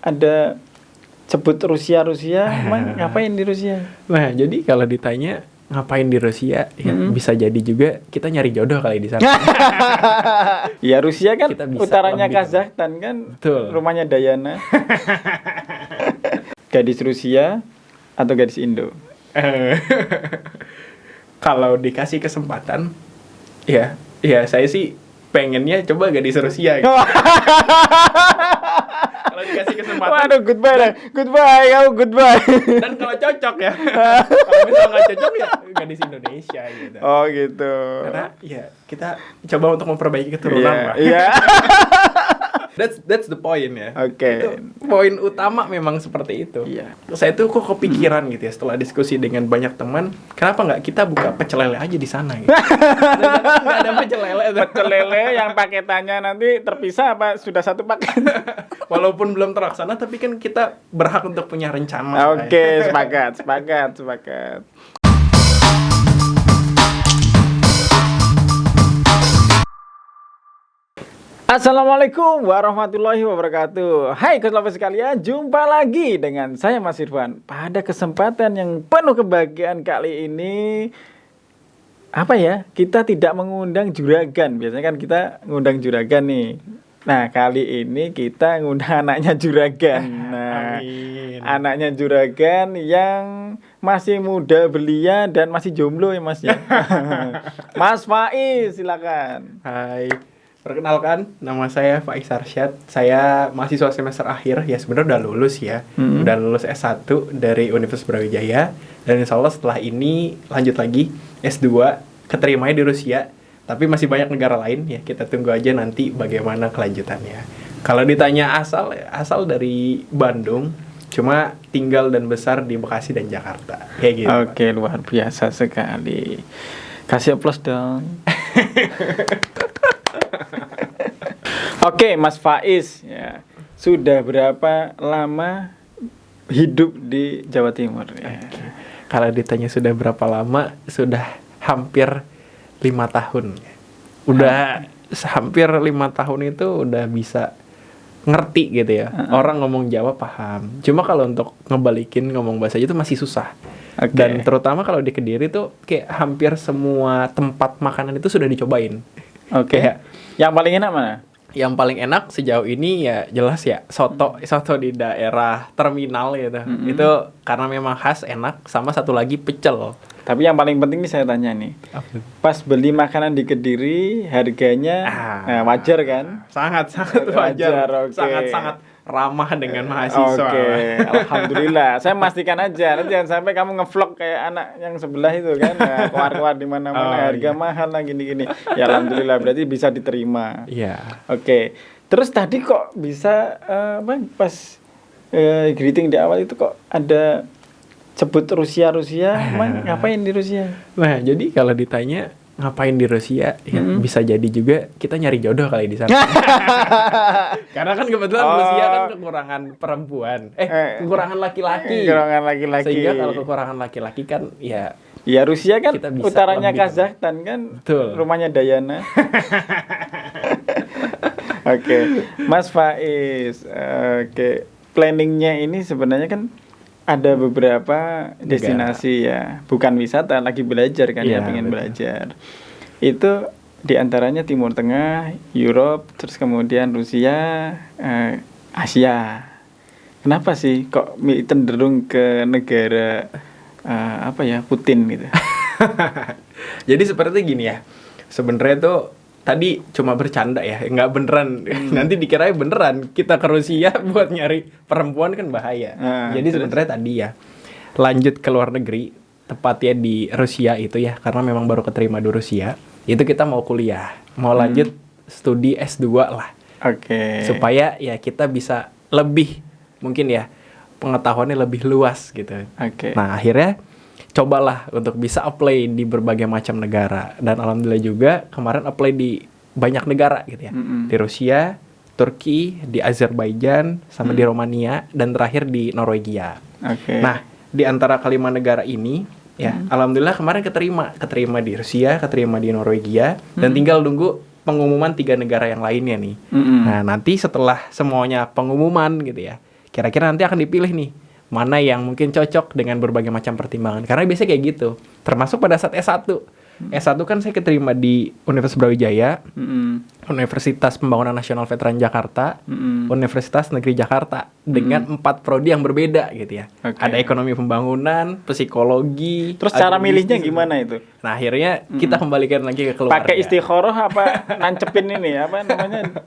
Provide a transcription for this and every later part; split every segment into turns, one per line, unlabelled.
ada sebut Rusia, emang ngapain di Rusia?
Nah, jadi kalau ditanya ngapain di Rusia, ya bisa jadi juga kita nyari jodoh kali di sana.
Ya Rusia kan utaranya
lebih,
Kazakhstan kan,
betul.
Rumahnya Diana. Gadis Rusia atau gadis Indo?
Kalau dikasih kesempatan, ya saya sih pengennya coba gadis Rusia. Gitu. Kalau dikasih kesempatan.
Waduh, goodbye, goodbye.
Dan kalau cocok ya, kalau misalnya nggak cocok ya gadis Indonesia gitu.
Oh gitu.
Karena ya kita coba untuk memperbaiki keturunan lah.
Iya.
That's the point ya.
Oke.
Itu poin utama memang seperti itu.
Iya.
Saya tuh kok kepikiran gitu ya setelah diskusi dengan banyak teman, kenapa nggak kita buka pecel lele aja di sana gitu. Nggak ada pecel lele.
Pecel lele yang paketannya nanti terpisah apa sudah satu paket?
Walaupun belum terlaksana tapi kan kita berhak untuk punya rencana.
Oke, sepakat. Assalamualaikum warahmatullahi wabarakatuh. Hai kesahabat sekalian, jumpa lagi dengan saya Mas Irfan. Pada kesempatan yang penuh kebahagiaan kali ini, kita tidak mengundang juragan. Biasanya kan kita ngundang juragan nih. Nah, kali ini kita ngundang anaknya juragan. Nah,
Amin.
Anaknya juragan yang masih muda belia dan masih jomblo ya Mas ya. Mas Faiz, silakan.
Hai. Perkenalkan, nama saya Faiz Arsyad. Saya mahasiswa semester akhir, ya sebenarnya udah lulus ya. Udah lulus S1 dari Universitas Brawijaya. Dan insya Allah setelah ini lanjut lagi S2, keterimanya di Rusia. Tapi masih banyak negara lain ya, kita tunggu aja nanti bagaimana kelanjutannya. Kalau ditanya asal dari Bandung, cuma tinggal dan besar di Bekasi dan Jakarta. Kayak gitu.
Oke, luar biasa sekali. Kasih aplaus dong. Oke, Mas Faiz, ya. Sudah berapa lama hidup di Jawa Timur? Ya.
Kalau ditanya sudah berapa lama, sudah hampir 5 tahun. Udah hampir 5 tahun itu udah bisa ngerti gitu ya. Orang ngomong Jawa paham. Cuma kalau untuk ngebalikin ngomong bahasa itu masih susah.
Okay.
Dan terutama kalau di Kediri tuh kayak hampir semua tempat makanan itu sudah dicobain.
Oke.
Kayak
yang paling enak mana?
Yang paling enak sejauh ini ya jelas ya soto di daerah terminal gitu. Itu karena memang khas, enak, sama satu lagi pecel.
Tapi yang paling penting nih saya tanya nih. Pas beli makanan di Kediri harganya wajar kan?
Sangat wajar.
Okay.
Sangat ramah dengan mahasiswa.
Oke, alhamdulillah. Saya memastikan aja, nanti jangan sampai kamu ngevlog kayak anak yang sebelah itu kan, keluar di mana-mana harga mahal lah gini-gini. Ya alhamdulillah, berarti bisa diterima.
Iya.
Oke. Terus tadi kok bisa pas greeting di awal itu kok ada sebut Rusia, emang ngapain di Rusia?
Nah, jadi kalau ditanya ngapain di Rusia, ya bisa jadi juga kita nyari jodoh kali di sana. Karena kan kebetulan Rusia kan kekurangan perempuan, kekurangan laki-laki. Sehingga kalau kekurangan laki-laki kan ya
Rusia kan utaranya Kazakhstan kan,
betul.
Rumahnya Diana. Oke, Mas Faiz, planningnya ini sebenarnya kan ada beberapa destinasi ya, bukan wisata, lagi belajar kan ya, pengen belajar. Itu diantaranya Timur Tengah, Europe, terus kemudian Rusia, Asia. Kenapa sih kok cenderung ke negara Putin gitu?
Jadi seperti gini ya, sebenarnya tuh tadi cuma bercanda ya, nggak beneran. Nanti dikirain beneran kita ke Rusia buat nyari perempuan kan bahaya. Jadi sebenarnya tadi ya lanjut ke luar negeri, tepatnya di Rusia itu ya, karena memang baru keterima di Rusia. Itu kita mau kuliah, mau lanjut studi S2 lah.
Oke.
Supaya ya kita bisa lebih mungkin ya pengetahuannya lebih luas gitu.
Oke.
Nah akhirnya cobalah untuk bisa apply di berbagai macam negara. Dan alhamdulillah juga kemarin apply di banyak negara gitu ya. Di Rusia, Turki, di Azerbaijan, sama di Romania, dan terakhir di Norwegia. Nah, di antara kelima negara ini, ya alhamdulillah kemarin keterima di Rusia, keterima di Norwegia, dan tinggal nunggu pengumuman 3 negara yang lainnya nih. Nah, nanti setelah semuanya pengumuman gitu ya, kira-kira nanti akan dipilih nih mana yang mungkin cocok dengan berbagai macam pertimbangan. Karena biasanya kayak gitu. Termasuk pada saat S1. S1 kan saya keterima di Universitas Brawijaya, Universitas Pembangunan Nasional Veteran Jakarta, Universitas Negeri Jakarta dengan 4 prodi yang berbeda gitu ya. Ada ekonomi pembangunan, psikologi.
Terus cara milihnya gimana itu?
Nah, akhirnya kita kembalikan lagi ke keluarga.
Pakai istikharah apa nancepin ini apa namanya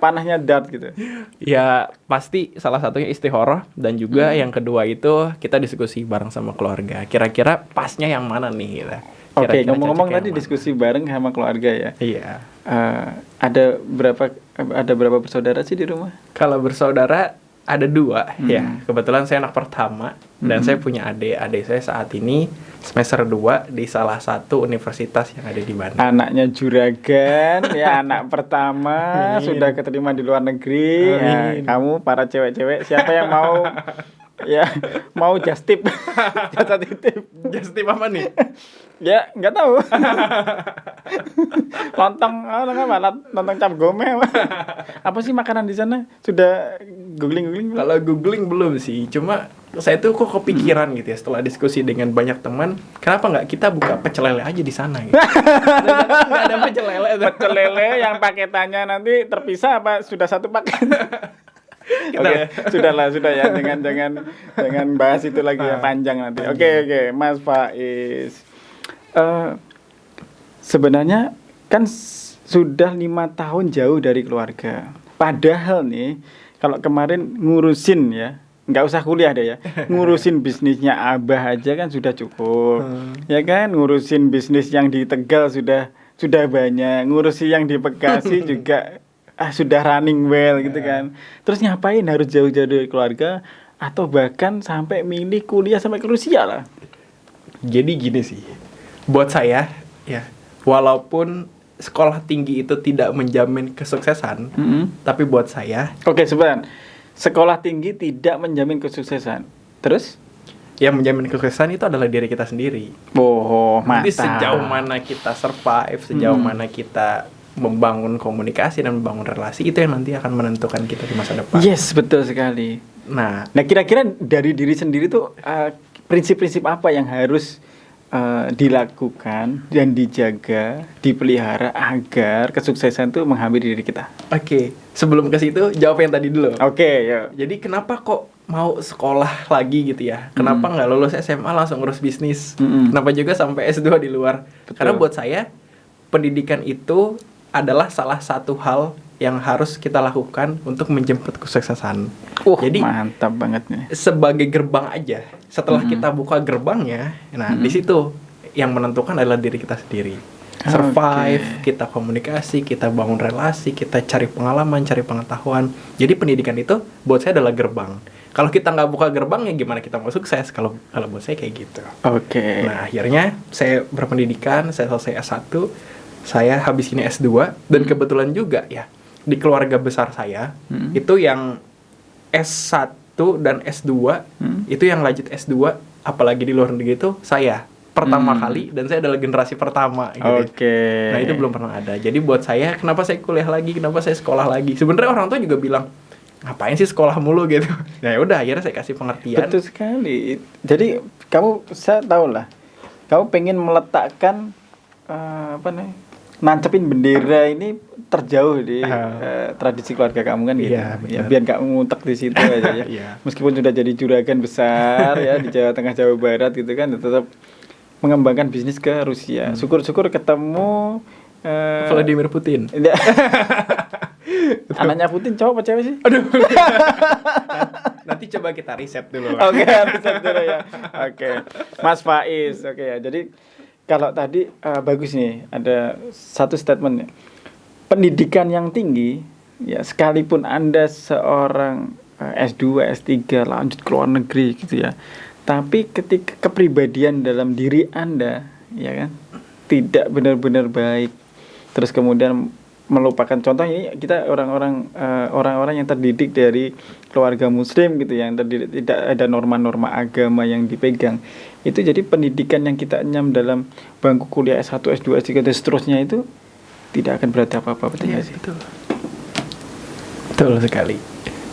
panahnya dart gitu?
Ya pasti salah satunya istikharah, dan juga yang kedua itu kita diskusi bareng sama keluarga. Kira-kira pasnya yang mana nih gitu.
Oke, ngomong-ngomong tadi diskusi bareng sama keluarga ya.
Iya.
Ada berapa bersaudara sih di rumah?
Kalau bersaudara ada 2 ya. Kebetulan saya anak pertama dan saya punya adik. Adik saya saat ini semester 2 di salah satu universitas yang ada di Bandung.
Anaknya juragan ya, anak pertama sudah keterima di luar negeri. Ya, kamu para cewek-cewek siapa yang mau ya mau just tip jasa titip.
Just tip apa nih?
Ya nggak tahu. Lontong cap gome apa sih makanan di sana? Sudah googling belum?
Kalau googling belum sih, cuma saya tuh kok kepikiran gitu ya setelah diskusi dengan banyak teman, kenapa nggak kita buka pecel lele aja di sana gitu. Nggak ada pecel lele.
Pecel lele yang paketannya nanti terpisah apa sudah satu paket? Oke, sudah ya, jangan bahas itu lagi ya, panjang nanti. Oke, Mas Faiz. Sebenarnya kan sudah 5 tahun jauh dari keluarga. Padahal nih, kalau kemarin ngurusin ya, nggak usah kuliah deh ya, ngurusin bisnisnya Abah aja kan sudah cukup, ya kan? Ngurusin bisnis yang di Tegal sudah banyak, ngurusin yang di Bekasi juga sudah running well gitu kan. Terus ngapain harus jauh-jauh dari keluarga atau bahkan sampai milih kuliah sampai ke Rusia lah?
Jadi gini sih, buat saya ya, walaupun sekolah tinggi itu tidak menjamin kesuksesan, tapi buat saya,
oke, sebentar. Sekolah tinggi tidak menjamin kesuksesan. Terus?
Yang menjamin kesuksesan itu adalah diri kita sendiri.
Oh, mantap.
Jadi sejauh mana kita survive, sejauh mana kita membangun komunikasi dan membangun relasi, itu yang nanti akan menentukan kita di masa depan.
Yes, betul sekali.
Nah
kira-kira dari diri sendiri tuh prinsip-prinsip apa yang harus dilakukan dan dijaga, dipelihara agar kesuksesan tuh menghampiri diri kita?
Oke, sebelum ke situ jawab yang tadi dulu.
Oke, ya.
Jadi kenapa kok mau sekolah lagi gitu ya? Kenapa nggak lulus SMA langsung ngurus bisnis? Kenapa juga sampai S2 di luar?
Betul.
Karena buat saya pendidikan itu adalah salah satu hal yang harus kita lakukan untuk menjemput kesuksesan. Jadi
mantap banget nih.
Sebagai gerbang aja. Setelah kita buka gerbangnya, nah di situ yang menentukan adalah diri kita sendiri. Survive, kita komunikasi, kita bangun relasi, kita cari pengalaman, cari pengetahuan. Jadi pendidikan itu buat saya adalah gerbang. Kalau kita nggak buka gerbang, ya gimana kita mau sukses? Kalau buat saya kayak gitu.
Oke.
Nah akhirnya saya berpendidikan, saya selesai S1, saya habis ini S2, dan kebetulan juga ya di keluarga besar saya itu yang S1 dan S2 itu yang lanjut S2 apalagi di luar negeri itu saya pertama kali, dan saya adalah generasi pertama gitu. Nah itu belum pernah ada. Jadi buat saya, kenapa saya kuliah lagi, kenapa saya sekolah lagi? Sebenarnya orang tua juga bilang, ngapain sih sekolah mulu gitu. Nah udah akhirnya saya kasih pengertian.
Betul sekali. Jadi saya tahu lah, kamu pengen meletakkan nancepin bendera ini terjauh di tradisi keluarga kamu kan gitu. Ya, biar gak ngutek di situ aja ya. Meskipun sudah jadi juragan besar ya di Jawa Tengah, Jawa Barat gitu kan, tetap mengembangkan bisnis ke Rusia. Syukur-syukur ketemu
Vladimir Putin.
Anaknya Putin cowok apa cewek sih?
Aduh. Nanti coba kita riset dulu.
Oke, riset dulu ya. Oke. Mas Faiz, oke ya. Jadi kalau tadi bagus nih, ada satu statement ya. Pendidikan yang tinggi ya, sekalipun Anda seorang S2, S3 lanjut ke luar negeri gitu ya, tapi ketika kepribadian dalam diri Anda ya kan tidak benar-benar baik, terus kemudian melupakan, contohnya kita orang-orang yang terdidik dari keluarga muslim gitu, yang terdidik tidak ada norma-norma agama yang dipegang, itu jadi pendidikan yang kita enyam dalam bangku kuliah S1, S2, S3 dan seterusnya itu tidak akan berarti apa-apa, betul nggak sih?
Betul sekali.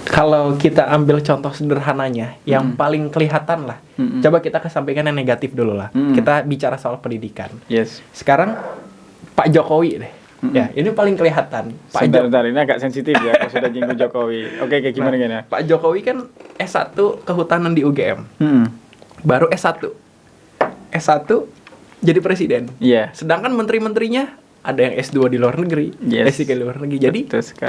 Kalau kita ambil contoh sederhananya, yang paling kelihatan lah. Coba kita kesampaikan yang negatif dulu lah. Kita bicara soal pendidikan.
Yes.
Sekarang Pak Jokowi deh. Ya, ini paling kelihatan.
Sebentar, ini agak sensitif ya kalau sudah nyinggung Jokowi. Oke, kayak gimana gini?
Pak Jokowi kan S1 kehutanan di UGM. Baru S1. S1 jadi presiden.
Iya.
Sedangkan menteri-menterinya ada yang S2 di luar negeri, S3 di luar negeri. Jadi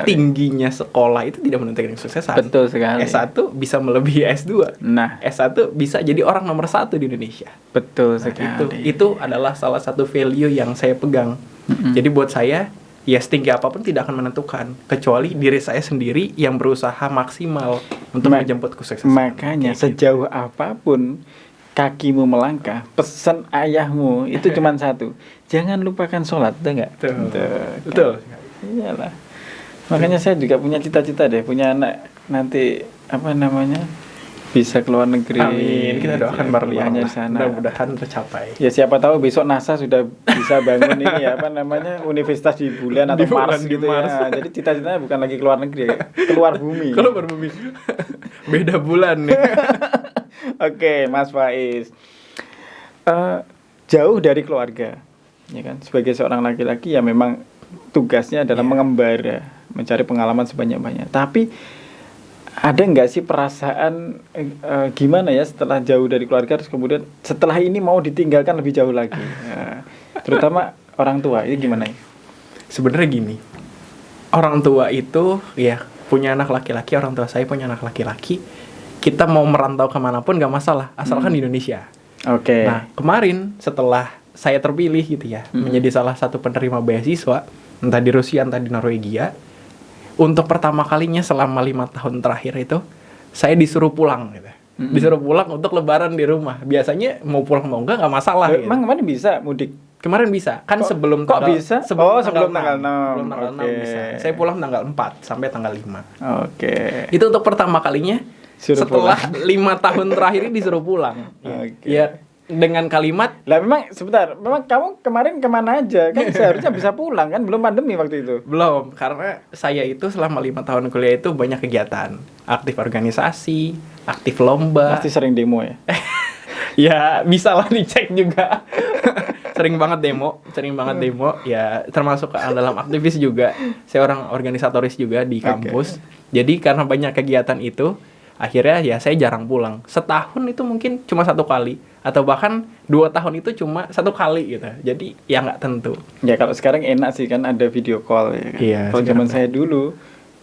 tingginya sekolah itu tidak menentukan kesuksesan.
Betul sekali.
S1 bisa melebihi S2.
Nah,
S1 bisa jadi orang nomor 1 di Indonesia.
Betul sekali.
Itu adalah salah satu value yang saya pegang. Jadi buat saya, ya setinggi apapun tidak akan menentukan, kecuali diri saya sendiri yang berusaha maksimal untuk menjemput kesuksesan.
Makanya sejauh apapun kakimu melangkah, pesan ayahmu itu cuma satu, jangan lupakan sholat, betul nggak?
Betul.
Iyalah. Makanya saya juga punya cita-cita deh, punya anak nanti bisa keluar negeri.
Amin. Kita doakan
kuliahnya di sana.
Mudah-mudahan tercapai.
Ya siapa tahu besok NASA sudah bisa bangun ini universitas di bulan atau Mars gitu ya. Jadi cita-citanya bukan lagi keluar negeri, keluar bumi.
Keluar bumi. Beda bulan nih.
Oke, Mas Faiz. Jauh dari keluarga, ya kan? Sebagai seorang laki-laki ya memang tugasnya adalah mengembara, mencari pengalaman sebanyak-banyak. Tapi ada nggak sih perasaan gimana ya setelah jauh dari keluarga, terus kemudian setelah ini mau ditinggalkan lebih jauh lagi, terutama orang tua, itu gimana ya?
Sebenarnya gini, orang tua itu ya punya anak laki-laki, orang tua saya punya anak laki-laki. Kita mau merantau kemanapun nggak masalah, asalkan di Indonesia.
Oke.
Nah, kemarin setelah saya terpilih gitu ya, menjadi salah satu penerima beasiswa, entah di Rusia, entah di Norwegia, untuk pertama kalinya selama 5 tahun terakhir itu, saya disuruh pulang gitu. Disuruh pulang untuk lebaran di rumah. Biasanya mau pulang mau nggak masalah. Gitu.
Emang kemarin bisa mudik?
Kemarin bisa, kan sebelum
tanggal bisa?
Sebelum
tanggal 6.
Sebelum tanggal 6 bisa. Saya pulang tanggal 4 sampai tanggal 5.
Oke.
Itu untuk pertama kalinya setelah 5 tahun terakhir ini disuruh pulang. Ya, dengan kalimat,
lah memang sebentar, memang kamu kemarin kemana aja? Kan seharusnya bisa pulang kan, belum pandemi waktu itu.
Belum, karena saya itu selama 5 tahun kuliah itu banyak kegiatan, aktif organisasi, aktif lomba.
Pasti sering demo ya?
Ya bisa lah dicek juga. Sering banget demo. Ya termasuk dalam aktivis juga. Saya orang organisatoris juga di kampus. Jadi karena banyak kegiatan itu, akhirnya ya saya jarang pulang. Setahun itu mungkin cuma 1 kali, atau bahkan 2 tahun itu cuma 1 kali gitu. Jadi ya nggak tentu.
Ya kalau sekarang enak sih kan ada video call ya kan.
Iya,
kalau zaman saya dulu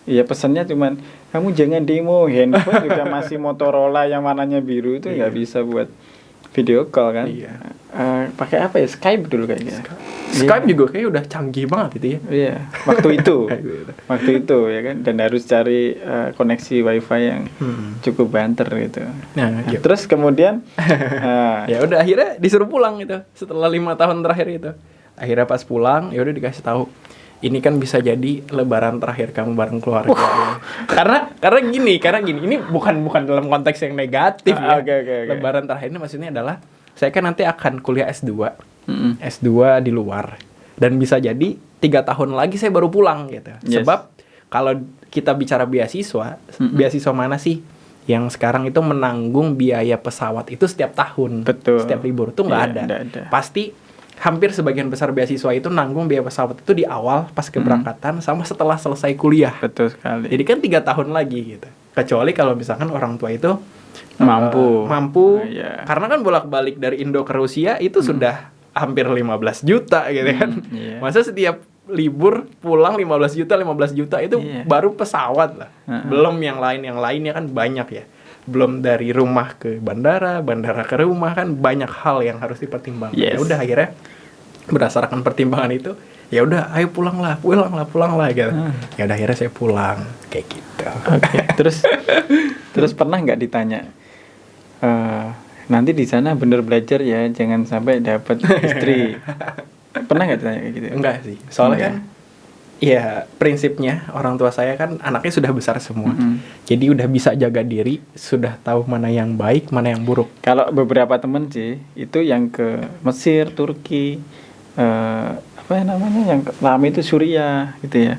ya pesannya cuman kamu jangan demo, handphone juga masih Motorola yang warnanya biru itu nggak bisa buat video call kan.
Iya.
Pakai apa ya? Skype dulu kayaknya.
Skype juga kayak udah canggih banget itu ya.
Iya, waktu itu ya kan, dan harus cari koneksi wifi yang cukup banter gitu. Nah, terus kemudian
ya udah akhirnya disuruh pulang gitu setelah 5 tahun terakhir itu. Akhirnya pas pulang ya udah dikasih tahu, ini kan bisa jadi lebaran terakhir kamu bareng keluarga. Karena gini, ini bukan dalam konteks yang negatif ya.
Okay.
Lebaran terakhir ini maksudnya adalah saya kan nanti akan kuliah S2. S2 di luar. Dan bisa jadi 3 tahun lagi saya baru pulang gitu.
Yes.
Sebab kalau kita bicara beasiswa, beasiswa mana sih yang sekarang itu menanggung biaya pesawat itu setiap tahun.
Betul.
Setiap libur tuh nggak ada. Pasti hampir sebagian besar beasiswa itu nanggung biaya pesawat itu di awal pas keberangkatan sama setelah selesai kuliah.
Betul sekali.
Jadi kan 3 tahun lagi gitu. Kecuali kalau misalkan orang tua itu
mampu.
Karena kan bolak-balik dari Indo ke Rusia itu sudah hampir 15 juta gitu kan. Masa setiap libur pulang 15 juta itu baru pesawat lah. Belum yang lainnya kan banyak ya. Belum dari rumah ke bandara ke rumah, kan banyak hal yang harus dipertimbangkan. Ya udah akhirnya berdasarkan pertimbangan itu, ya udah ayo pulang lah gitu. Ya udah akhirnya saya pulang kayak gitu.
Terus pernah nggak ditanya, nanti di sana bener belajar ya, jangan sampai dapat istri? Pernah nggak ditanya kayak gitu?
Enggak sih, soalnya kan ya prinsipnya orang tua saya kan anaknya sudah besar semua. Jadi udah bisa jaga diri, sudah tahu mana yang baik, mana yang buruk.
Kalau beberapa temen sih itu yang ke Mesir, Turki, yang lama itu Suriah gitu ya.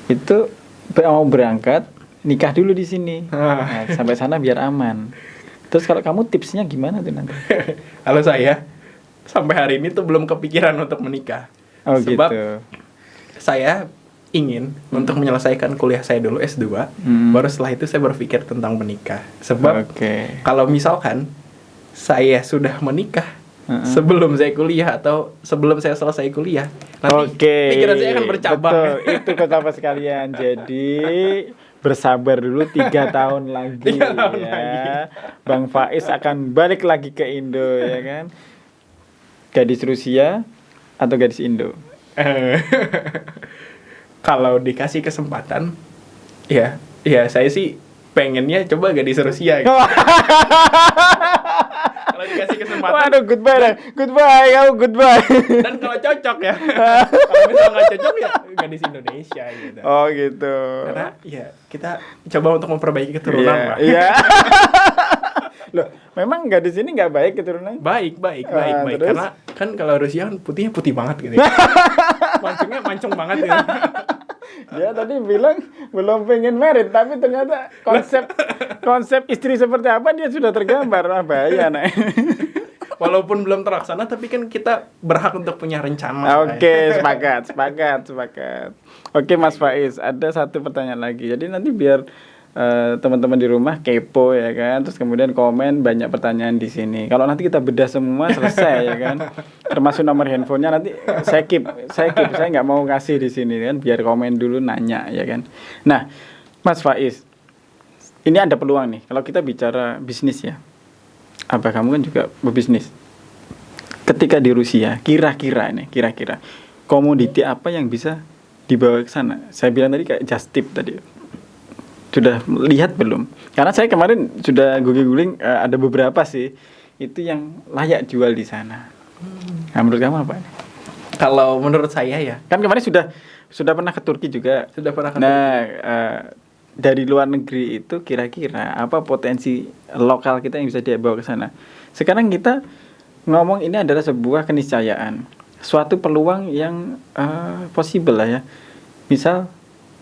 Itu mau berangkat nikah dulu di sini. Nah, sampai sana biar aman. Terus kalau kamu tipsnya gimana tuh nanti?
Kalau saya sampai hari ini tuh belum kepikiran untuk menikah.
Oh
Sebab
gitu.
saya ingin untuk menyelesaikan kuliah saya dulu S2, baru setelah itu saya berpikir tentang menikah. Sebab
Oke.
kalau misalkan saya sudah menikah sebelum saya kuliah atau sebelum saya selesai kuliah, nanti pikiran saya akan bercabang.
Betul. Itu kata sekalian. Jadi bersabar dulu 3 tahun lagi
3 tahun
ya.
lagi.
Bang Faiz akan balik lagi ke Indo ya kan. Gadis Rusia atau gadis Indo?
Kalau dikasih kesempatan, ya saya sih pengennya coba gadis Rusia. Gitu. Kalau dikasih kesempatan.
Waduh, goodbye, kamu goodbye.
Dan kalau cocok ya, kalau misalnya nggak cocok ya gadis Indonesia gitu.
Oh gitu.
Karena ya kita coba untuk memperbaiki keturunan, Pak.
Iya. Loh, memang gadis ini nggak baik keturunan?
Baik.
Terus?
Karena kan kalau Rusia kan putihnya putih banget gitu. Mancungnya mancung banget gitu.
Dia tadi bilang belum pengen merit, tapi ternyata konsep istri seperti apa dia sudah tergambar. Bahaya anak.
Walaupun belum terlaksana, tapi kan kita berhak untuk punya rencana.
Oke, sepakat. Oke, Mas Faiz, ada satu pertanyaan lagi. Jadi nanti biar teman-teman di rumah kepo ya kan, terus kemudian komen banyak pertanyaan di sini. Kalau nanti kita bedah semua selesai ya kan, termasuk nomor handphonenya nanti saya keep, saya nggak mau kasih di sini kan, biar komen dulu nanya ya kan. Nah, Mas Faiz, ini ada peluang nih kalau kita bicara bisnis ya. Abah kamu kan juga berbisnis. Ketika di Rusia, kira-kira komoditi apa yang bisa dibawa ke sana? Saya bilang tadi kayak just tip tadi. Sudah lihat belum? Karena saya kemarin sudah googling ada beberapa sih itu yang layak jual di sana. Nah, menurut kamu apa?
Kalau menurut saya ya,
Kan kemarin sudah pernah ke Turki juga.
sudah pernah
Dari luar negeri itu kira-kira apa potensi lokal kita yang bisa dibawa ke sana? Sekarang kita ngomong ini adalah sebuah keniscayaan, suatu peluang yang possible lah ya. Misal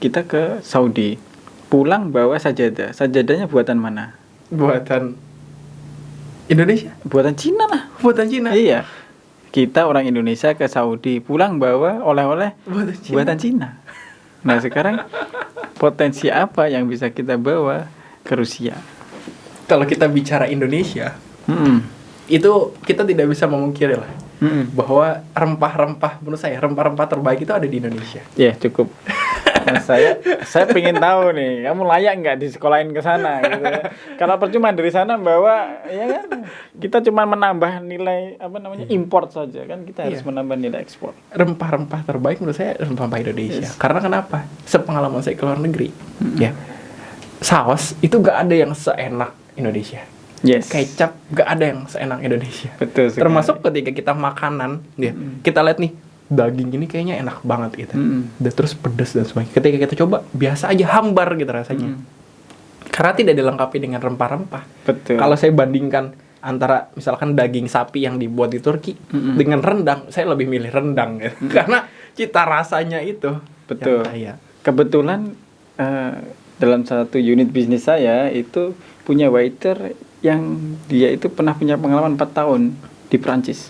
kita ke Saudi, pulang bawa sajadah. Sajadahnya buatan mana?
buatan Indonesia,
Buatan Cina lah.
buatan Cina.
Iya. Kita orang Indonesia ke Saudi, pulang bawa oleh-oleh
Buatan Cina.
buatan Cina. Nah, sekarang potensi apa yang bisa kita bawa ke Rusia?
Kalau kita bicara Indonesia, itu kita tidak bisa memungkiri lah bahwa rempah-rempah, menurut saya rempah-rempah terbaik itu ada di Indonesia.
Ya, cukup. Nah, saya pengen tahu nih, kamu layak nggak disekolahin ke sana gitu ya. Kalau percuma dari sana bawa, ya kan kita cuma menambah nilai import saja kan, kita harus menambah nilai ekspor.
Rempah-rempah terbaik menurut saya rempah-rempah Indonesia. Karena kenapa? Sepengalaman saya ke luar negeri, ya saus itu gak ada yang seenak Indonesia.
Yes.
Kecap gak ada yang seenak Indonesia.
Betul sekali.
Termasuk ketika kita makanan, ya kita lihat nih daging ini kayaknya enak banget gitu. Udah terus pedas dan sebagainya. Ketika kita coba biasa aja hambar gitu rasanya. Karena tidak dilengkapi dengan rempah-rempah.
Betul.
Kalau saya bandingkan antara misalkan daging sapi yang dibuat di Turki dengan rendang, saya lebih milih rendang gitu. Karena cita rasanya itu.
Betul.
Yang kaya.
Kebetulan dalam satu unit bisnis saya itu punya waiter yang dia itu pernah punya pengalaman 4 tahun di Perancis.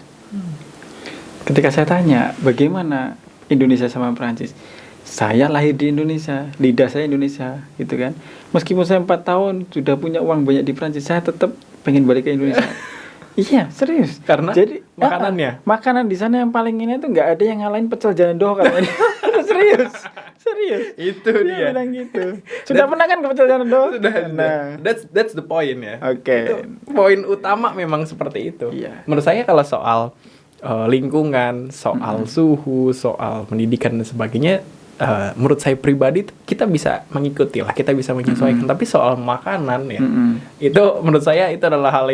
Ketika saya tanya bagaimana Indonesia sama Perancis, saya lahir di Indonesia, lidah saya Indonesia gitu kan. Meskipun saya 4 tahun sudah punya uang banyak di Perancis, saya tetap pengen balik ke Indonesia. Iya, serius.
Karena
jadi
makanannya?
Makanan di sana yang paling ini tuh nggak ada yang ngalahin pecel jando kalau ini. Serius.
Itu dia.
Bilang gitu. Sudah pernah kan ke pecel jando?
Sudah.
Nah.
That's the point ya.
Oke.
Itu poin utama memang seperti itu.
Iya.
Menurut saya kalau soal lingkungan, soal suhu, soal pendidikan dan sebagainya, menurut saya pribadi kita bisa mengikuti lah, kita bisa menyesuaikan. Tapi soal makanan ya, itu menurut saya itu adalah hal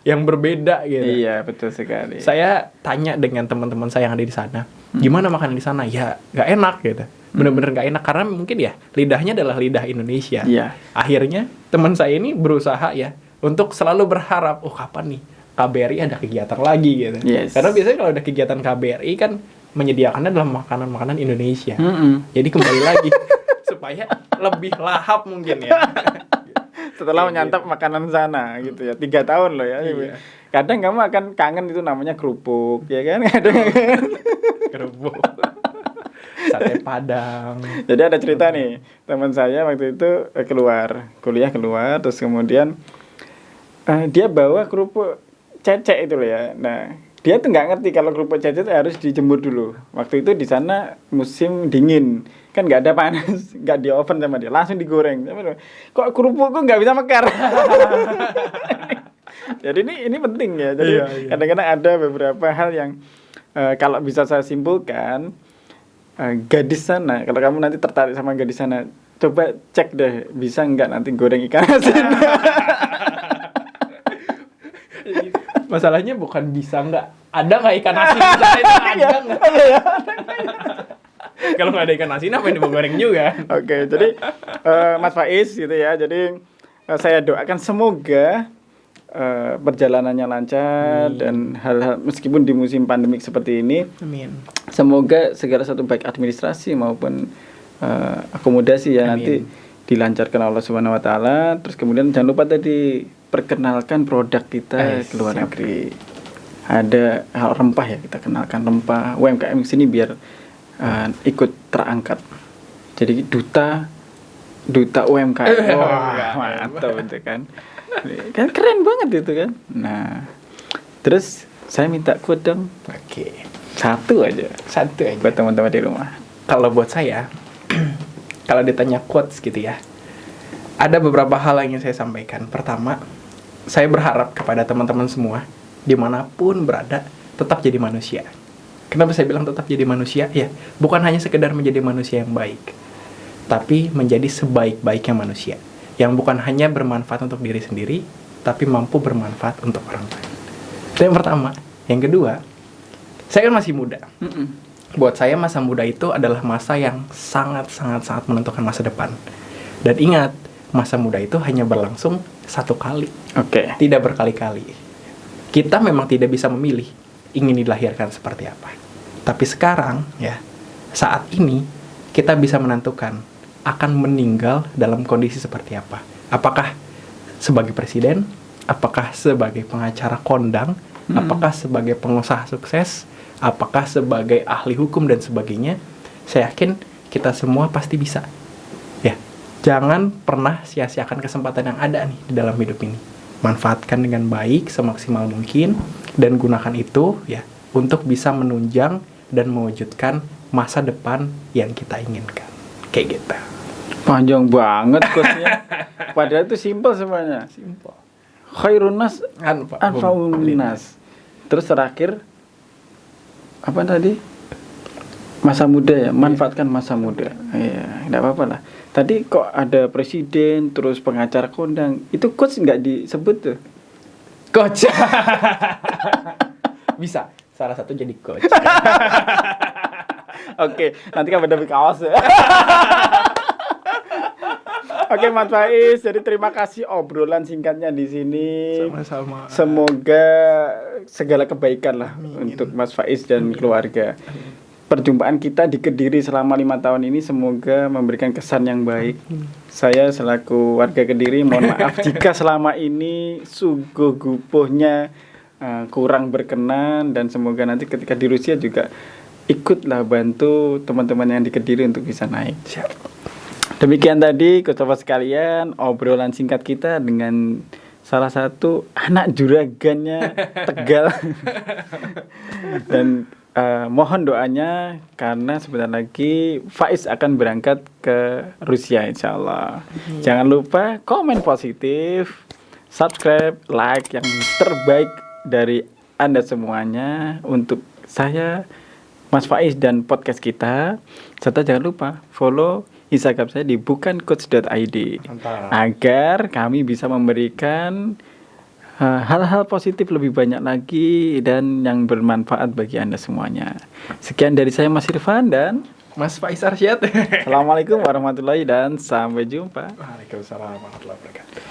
yang berbeda gitu.
Iya, betul sekali.
Saya tanya dengan teman-teman saya yang ada di sana, gimana makanan di sana? Ya nggak enak gitu, bener-bener nggak enak karena mungkin ya lidahnya adalah lidah Indonesia.
Iya.
Akhirnya teman saya ini berusaha ya untuk selalu berharap, oh kapan nih KBRI ada kegiatan lagi gitu.
Yes.
Karena biasanya kalau ada kegiatan KBRI kan menyediakannya adalah makanan-makanan Indonesia. Jadi kembali lagi supaya lebih lahap mungkin ya.
Setelah
Kayak
menyantap makanan sana gitu ya. 3 tahun loh ya.
Iya.
Kadang kamu akan kangen itu namanya kerupuk ya kan. Kadang
Kerupuk. Sate Padang.
jadi ada cerita nih, teman saya waktu itu kuliah keluar, terus kemudian dia bawa kerupuk cecek itu loh ya. Nah, dia tuh nggak ngerti kalau kerupuk cecek itu harus dijemur dulu. Waktu itu di sana musim dingin, kan nggak ada panas, nggak di oven sama dia, langsung digoreng. Kok kerupukku nggak bisa mekar? Jadi ini penting ya. Jadi
Iya.
kadang-kadang ada beberapa hal yang kalau bisa saya simpulkan, gadis sana, kalau kamu nanti tertarik sama gadis sana, coba cek deh bisa nggak nanti goreng ikan asin.
Masalahnya bukan bisa nggak, ada nggak ikan asin di sana itu ada nggak? Kalau nggak ada ikan asin apa yang digoreng juga?
Oke, jadi Mas Faiz gitu ya. Jadi saya doakan semoga perjalanannya lancar dan hal-hal meskipun di musim pandemik seperti ini.
Amin.
Semoga segala satu baik administrasi maupun akomodasi ya
Amin.
nanti dilancarkan Allah Subhanahu wa taala. Terus kemudian jangan lupa tadi perkenalkan produk kita ke luar negeri. Ada hal rempah ya, kita kenalkan rempah UMKM di sini biar ikut terangkat. Jadi duta UMKM. Wah, mantap itu kan. Kan keren banget itu kan. Nah, terus saya minta quote dong.
Oke.
Satu aja buat teman-teman di rumah.
Kalau buat saya, kalau ditanya quotes gitu ya, ada beberapa hal yang ingin saya sampaikan. Pertama, saya berharap kepada teman-teman semua, dimanapun berada, tetap jadi manusia. Kenapa saya bilang tetap jadi manusia? Ya, bukan hanya sekedar menjadi manusia yang baik, tapi menjadi sebaik-baiknya manusia. Yang bukan hanya bermanfaat untuk diri sendiri, tapi mampu bermanfaat untuk orang lain. Itu yang pertama. Yang kedua, saya kan masih muda. Buat saya masa muda itu adalah masa yang sangat menentukan masa depan. Dan ingat, masa muda itu hanya berlangsung satu kali.
Oke.
Tidak berkali-kali. Kita memang tidak bisa memilih ingin dilahirkan seperti apa. Tapi sekarang, ya, saat ini kita bisa menentukan akan meninggal dalam kondisi seperti apa. Apakah sebagai presiden, apakah sebagai pengacara kondang, apakah sebagai pengusaha sukses, apakah sebagai ahli hukum dan sebagainya. Saya yakin kita semua pasti bisa. Ya, jangan pernah sia-siakan kesempatan yang ada nih di dalam hidup ini. Manfaatkan dengan baik semaksimal mungkin dan gunakan itu ya untuk bisa menunjang dan mewujudkan masa depan yang kita inginkan. Kayak gitu.
Panjang banget quotes-nya. Padahal itu simpel semuanya.
Simple.
Khairun nas anfa'un nas. Terus terakhir apa tadi? Masa muda ya, manfaatkan masa muda. Iya, enggak apa-apa lah. Tadi kok ada presiden, terus pengacara kondang. Itu quotes enggak disebut tuh.
Coach. Bisa. Salah satu jadi coach.
Oke, nanti kan beda kaos ya. Oke, Mas Faiz, jadi terima kasih obrolan singkatnya di sini.
Sama-sama.
Semoga segala kebaikan lah untuk Mas Faiz dan keluarga. Perjumpaan kita di Kediri selama 5 tahun ini semoga memberikan kesan yang baik. Saya selaku warga Kediri mohon maaf jika selama ini sungguh-gupuhnya kurang berkenan, dan semoga nanti ketika di Rusia juga ikutlah bantu teman-teman yang di Kediri untuk bisa naik.
Siap.
Demikian tadi sobat sekalian obrolan singkat kita dengan salah satu anak juragannya Tegal. Dan mohon doanya karena sebentar lagi Faiz akan berangkat ke Rusia insyaallah. Jangan lupa komen positif, subscribe, like yang terbaik dari Anda semuanya untuk saya, Mas Faiz dan podcast kita. Serta jangan lupa follow Instagram saya di bukancoach.id agar kami bisa memberikan hal-hal positif lebih banyak lagi dan yang bermanfaat bagi Anda semuanya. Sekian dari saya Mas Irfan dan
Mas Faiz Arsyad.
Assalamualaikum warahmatullahi dan sampai jumpa.
Waalaikumsalam warahmatullahi wabarakatuh.